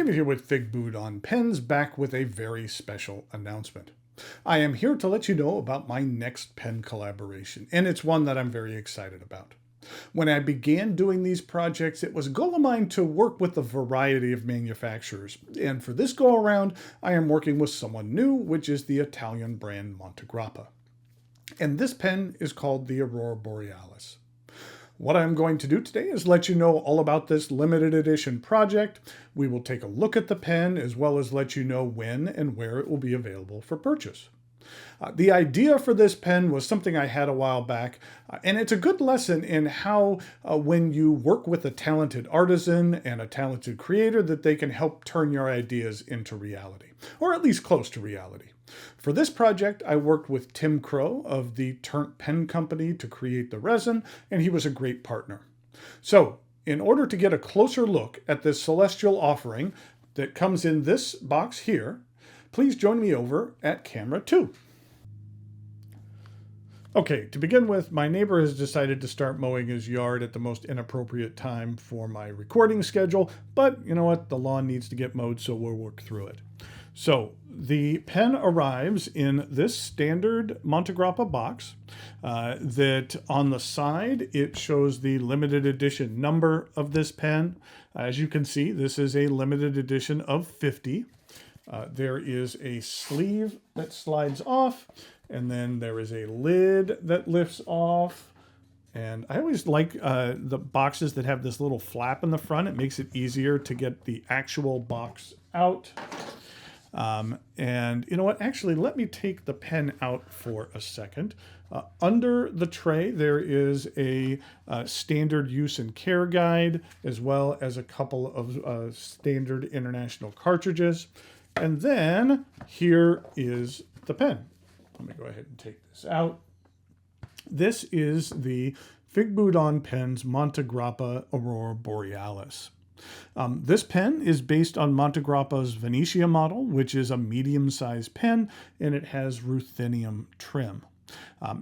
David here with Figboot on Pens, back with a very special announcement. I am here to let you know about my next pen collaboration, and it's one that I'm very excited about. When I began doing these projects, it was a goal of mine to work with a variety of manufacturers, and for this go around, I am working with someone new, which is the Italian brand Montegrappa. And this pen is called the Aurora Borealis. What I'm going to do today is let you know all about this limited edition project. We will take a look at the pen as well as let you know when and where it will be available for purchase. The idea for this pen was something I had a while back, and it's a good lesson in how when you work with a talented artisan and a talented creator that they can help turn your ideas into reality, or at least close to reality. For this project, I worked with Tim Crow of the Turnt Pen Company to create the resin, and he was a great partner. So, in order to get a closer look at this celestial offering that comes in this box here, please join me over at camera 2. Okay, to begin with, my neighbor has decided to start mowing his yard at the most inappropriate time for my recording schedule, but you know what? The lawn needs to get mowed, so we'll work through it. So the pen arrives in this standard Montegrappa box that on the side, it shows the limited edition number of this pen. As you can see, this is a limited edition of 50. There is a sleeve that slides off, and then there is a lid that lifts off. And I always like the boxes that have this little flap in the front. It makes it easier to get the actual box out. And you know what? Actually, let me take the pen out for a second. Under the tray, there is a standard use and care guide, as well as a couple of standard international cartridges. And then here is the pen. Let me go ahead and take this out. This is the Figboot Montegrappa Aurora Borealis. This pen is based on Montegrappa's Venetia model, which is a medium-sized pen, and it has ruthenium trim.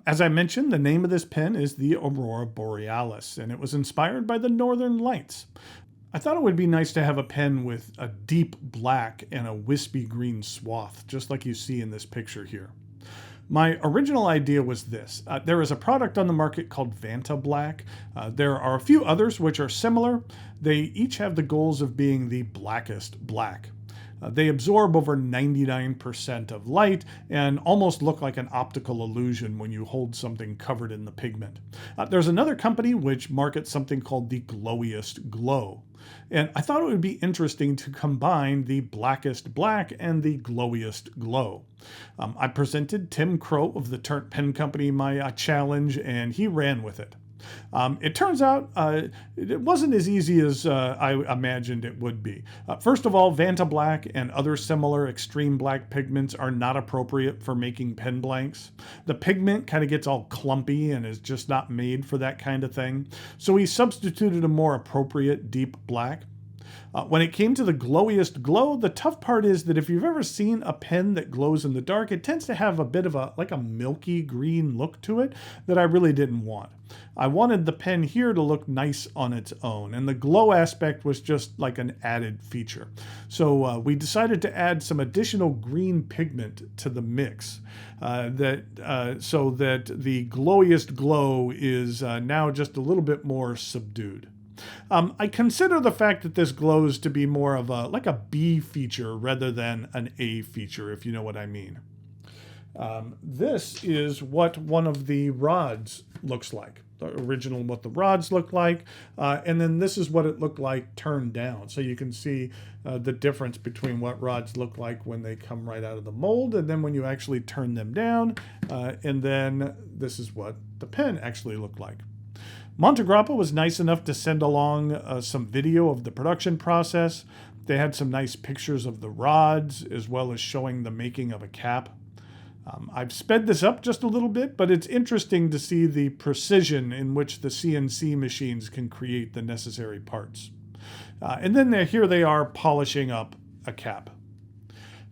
As I mentioned, the name of this pen is the Aurora Borealis, and it was inspired by the Northern Lights. I thought it would be nice to have a pen with a deep black and a wispy green swath, just like you see in this picture here. My original idea was this. There is a product on the market called Vanta Black. There are a few others which are similar. They each have the goals of being the blackest black. They absorb over 99% of light and almost look like an optical illusion when you hold something covered in the pigment. There's another company which markets something called the Glowiest Glow. And I thought it would be interesting to combine the blackest black and the glowiest glow. I presented Tim Crow of the Turnt Pen Company my challenge, and he ran with it. It turns out it wasn't as easy as I imagined it would be. First of all, Vanta Black and other similar extreme black pigments are not appropriate for making pen blanks. The pigment kind of gets all clumpy and is just not made for that kind of thing. So we substituted a more appropriate deep black. When it came to the glowiest glow, the tough part is that if you've ever seen a pen that glows in the dark, it tends to have a bit of like a milky green look to it that I really didn't want. I wanted the pen here to look nice on its own, and the glow aspect was just like an added feature. So we decided to add some additional green pigment to the mix so that the glowiest glow is now just a little bit more subdued. I consider the fact that this glows to be more of like a B feature rather than an A feature, if you know what I mean. This is what one of the rods looks like. The original, what the rods look like, and then this is what it looked like turned down. So you can see the difference between what rods look like when they come right out of the mold and then when you actually turn them down, and then this is what the pen actually looked like. Montegrappa was nice enough to send along some video of the production process. They had some nice pictures of the rods, as well as showing the making of a cap. I've sped this up just a little bit, but it's interesting to see the precision in which the CNC machines can create the necessary parts. And then here they are polishing up a cap.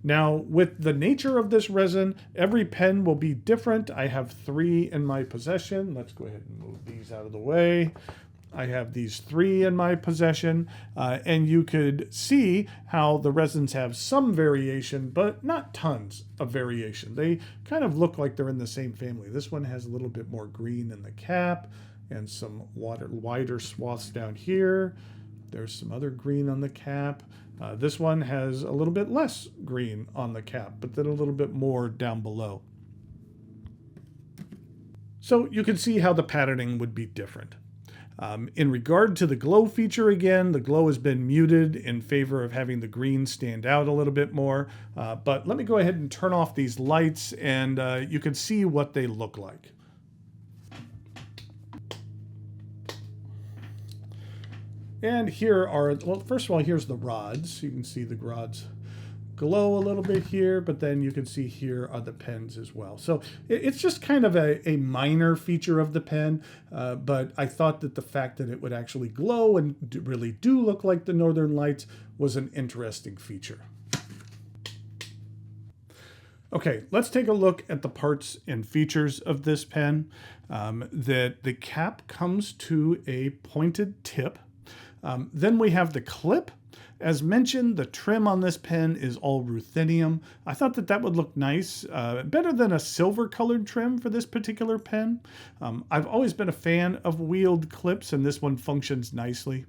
Now, with the nature of this resin, every pen will be different. I have 3 in my possession. Let's go ahead and move these out of the way. I have these 3 in my possession, and you could see how the resins have some variation, but not tons of variation. They kind of look like they're in the same family. This one has a little bit more green in the cap and some wider swaths down here. There's some other green on the cap. This one has a little bit less green on the cap, but then a little bit more down below. So you can see how the patterning would be different. In regard to the glow feature, again, the glow has been muted in favor of having the green stand out a little bit more. But let me go ahead and turn off these lights, and you can see what they look like. And here are, well, first of all, here's the rods. You can see the rods glow a little bit here, but then you can see here are the pens as well. So it's just kind of a minor feature of the pen, but I thought that the fact that it would actually glow and really do look like the Northern Lights was an interesting feature. Okay, let's take a look at the parts and features of this pen. The cap comes to a pointed tip. Then we have the clip. As mentioned, the trim on this pen is all ruthenium. I thought that that would look nice, better than a silver colored trim for this particular pen. I've always been a fan of wheeled clips, and this one functions nicely.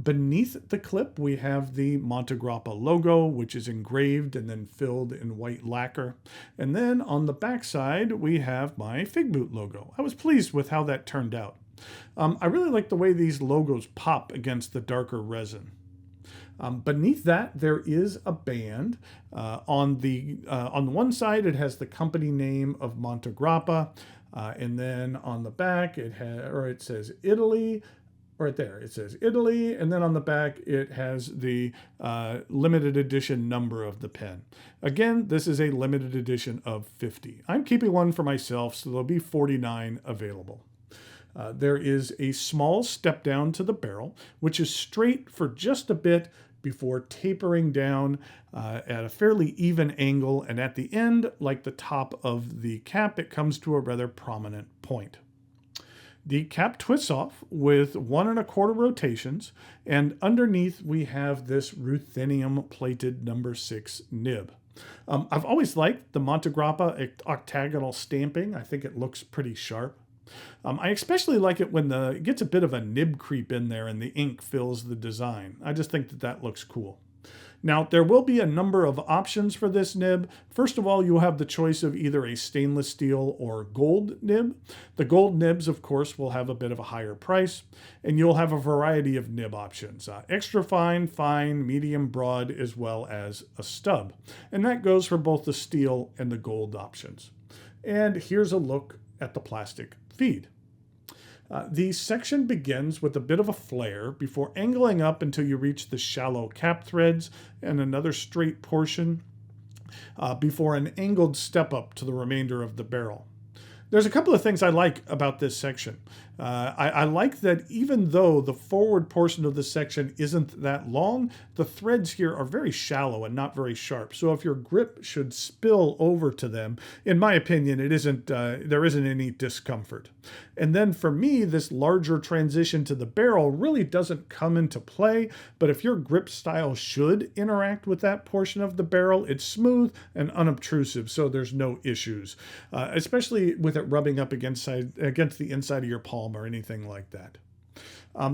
Beneath the clip, we have the Montegrappa logo, which is engraved and then filled in white lacquer. And then on the back side, we have my Figboot logo. I was pleased with how that turned out. I really like the way these logos pop against the darker resin. Beneath that, there is a band. On the one side, it has the company name of Montegrappa, and then on the back, it says Italy. Right there, it says Italy, and then on the back, it has the limited edition number of the pen. Again, this is a limited edition of 50. I'm keeping one for myself, so there'll be 49 available. There is a small step down to the barrel, which is straight for just a bit before tapering down at a fairly even angle, and at the end, like the top of the cap, it comes to a rather prominent point. The cap twists off with 1 1/4 rotations, and underneath we have this ruthenium plated number 6 nib. I've always liked the Montegrappa octagonal stamping. I think it looks pretty sharp. I especially like it when it gets a bit of a nib creep in there and the ink fills the design. I just think that that looks cool. Now, there will be a number of options for this nib. First of all, you'll have the choice of either a stainless steel or gold nib. The gold nibs, of course, will have a bit of a higher price, and you'll have a variety of nib options. Extra fine, fine, medium, broad, as well as a stub. And that goes for both the steel and the gold options. And here's a look at the plastic feed. The section begins with a bit of a flare before angling up until you reach the shallow cap threads and another straight portion before an angled step up to the remainder of the barrel. There's a couple of things I like about this section. I like that even though the forward portion of the section isn't that long, the threads here are very shallow and not very sharp. So if your grip should spill over to them, in my opinion, there isn't any discomfort. And then for me, this larger transition to the barrel really doesn't come into play, but if your grip style should interact with that portion of the barrel, it's smooth and unobtrusive, so there's no issues, especially with it rubbing up against the inside of your palm or anything like that.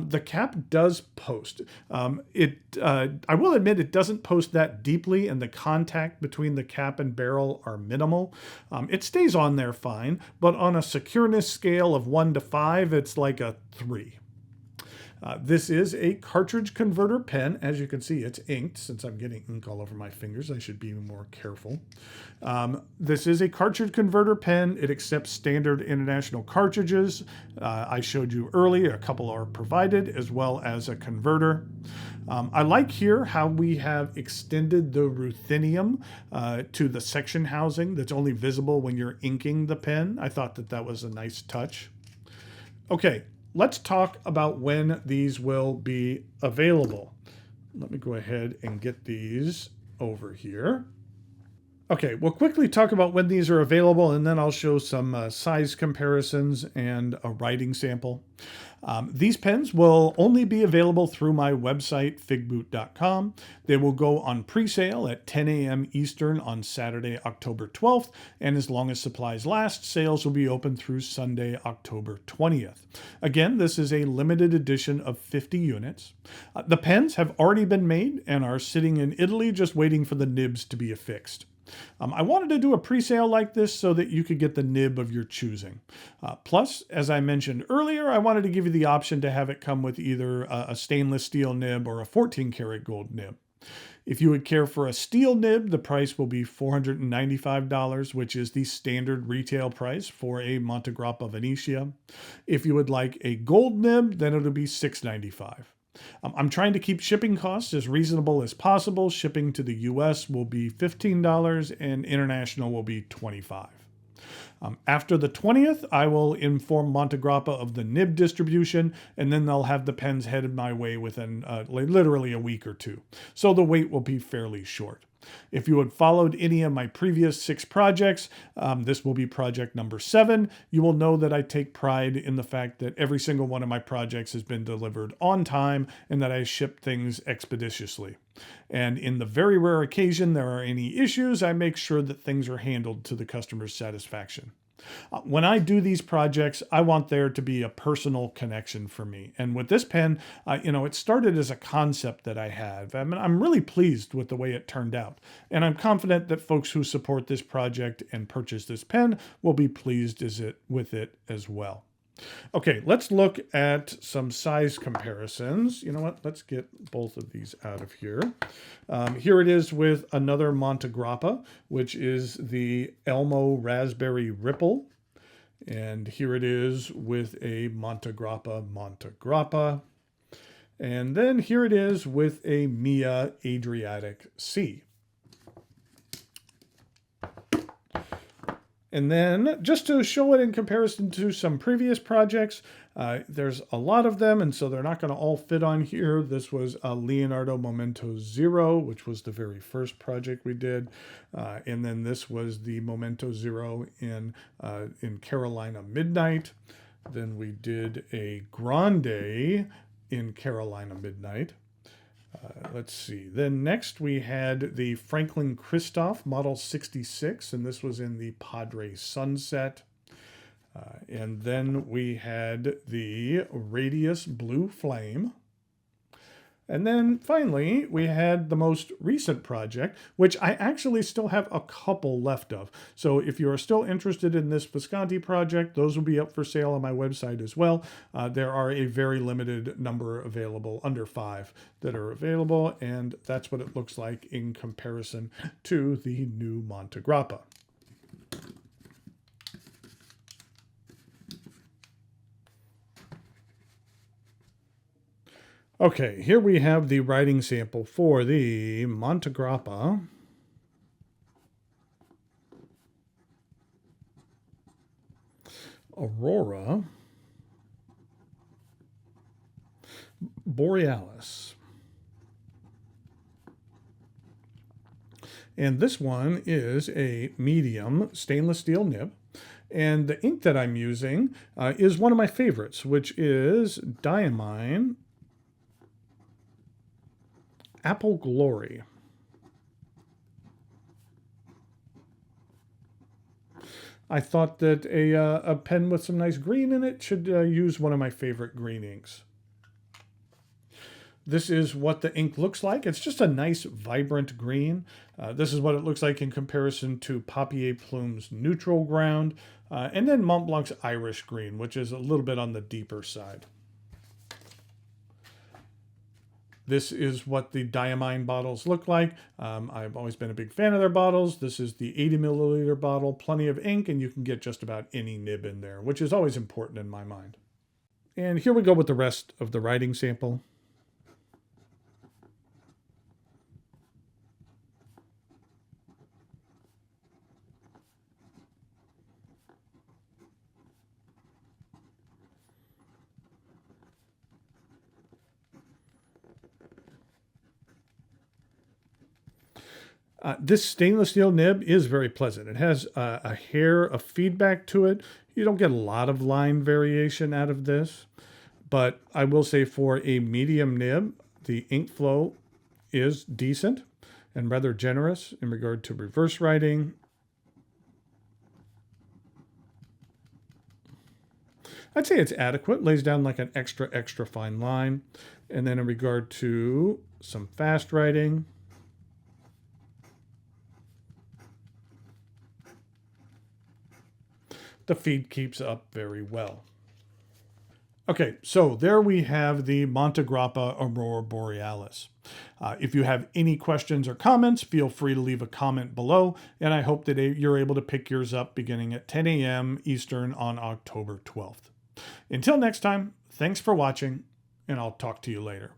The cap does post. I will admit it doesn't post that deeply, and the contact between the cap and barrel are minimal. It stays on there fine, but on a secureness scale of 1 to 5, it's like a 3. This is a cartridge converter pen. As you can see, it's inked. Since I'm getting ink all over my fingers, I should be more careful. This is a cartridge converter pen. It accepts standard international cartridges. I showed you earlier, a couple are provided, as well as a converter. I like here how we have extended the ruthenium to the section housing that's only visible when you're inking the pen. I thought that that was a nice touch. Okay. Let's talk about when these will be available. Let me go ahead and get these over here. Okay, we'll quickly talk about when these are available, and then I'll show some size comparisons and a writing sample. These pens will only be available through my website, figbooton.com. They will go on pre-sale at 10 a.m. Eastern on Saturday, October 12th, and as long as supplies last, sales will be open through Sunday, October 20th. Again, this is a limited edition of 50 units. The pens have already been made and are sitting in Italy just waiting for the nibs to be affixed. I wanted to do a pre-sale like this so that you could get the nib of your choosing. Plus, as I mentioned earlier, I wanted to give you the option to have it come with either a stainless steel nib or a 14-karat gold nib. If you would care for a steel nib, the price will be $495, which is the standard retail price for a Montegrappa Venetia. If you would like a gold nib, then it'll be $695. I'm trying to keep shipping costs as reasonable as possible. Shipping to the US will be $15 and international will be $25. After the 20th, I will inform Montegrappa of the nib distribution, and then they'll have the pens headed my way within literally a week or two. So the wait will be fairly short. If you had followed any of my previous 6 projects, this will be project number 7. You will know that I take pride in the fact that every single one of my projects has been delivered on time and that I ship things expeditiously. And in the very rare occasion there are any issues, I make sure that things are handled to the customer's satisfaction. When I do these projects, I want there to be a personal connection for me. And with this pen, it started as a concept that I had. I'm really pleased with the way it turned out. And I'm confident that folks who support this project and purchase this pen will be pleased with it as well. Okay, let's look at some size comparisons. You know what? Let's get both of these out of here. Here it is with another Montegrappa, which is the Elmo Raspberry Ripple. And here it is with a Montegrappa. And then here it is with a Mia Adriatic Sea. And then, just to show it in comparison to some previous projects, there's a lot of them, and so they're not going to all fit on here. This was a Leonardo Momento Zero, which was the very first project we did. And then this was the Momento Zero in Carolina Midnight. Then we did a Grande in Carolina Midnight. Let's see. Then next we had the Franklin Christoph Model 66, and this was in the Padre Sunset. And then we had the Radius Blue Flame. And then finally, we had the most recent project, which I actually still have a couple left of. So if you are still interested in this Visconti project, those will be up for sale on my website as well. There are a very limited number available, under 5 that are available, and that's what it looks like in comparison to the new Montegrappa. Okay, here we have the writing sample for the Montegrappa Aurora Borealis. And this one is a medium stainless steel nib. And the ink that I'm using is one of my favorites, which is Diamine Apple Glory. I thought that a pen with some nice green in it should use one of my favorite green inks. This is what the ink looks like. It's just a nice, vibrant green. This is what it looks like in comparison to Papier Plume's neutral ground, and then Montblanc's Irish green, which is a little bit on the deeper side. This is what the Diamine bottles look like. I've always been a big fan of their bottles. This is the 80 milliliter bottle, plenty of ink, and you can get just about any nib in there, which is always important in my mind. And here we go with the rest of the writing sample. This stainless steel nib is very pleasant. It has a hair of feedback to it. You don't get a lot of line variation out of this, but I will say for a medium nib, the ink flow is decent and rather generous in regard to reverse writing. I'd say it's adequate, lays down like an extra fine line. And then in regard to some fast writing, the feed keeps up very well. Okay, so there we have the Montegrappa Aurora Borealis. If you have any questions or comments, feel free to leave a comment below, and I hope that you're able to pick yours up beginning at 10 a.m. Eastern on October 12th. Until next time, thanks for watching, and I'll talk to you later.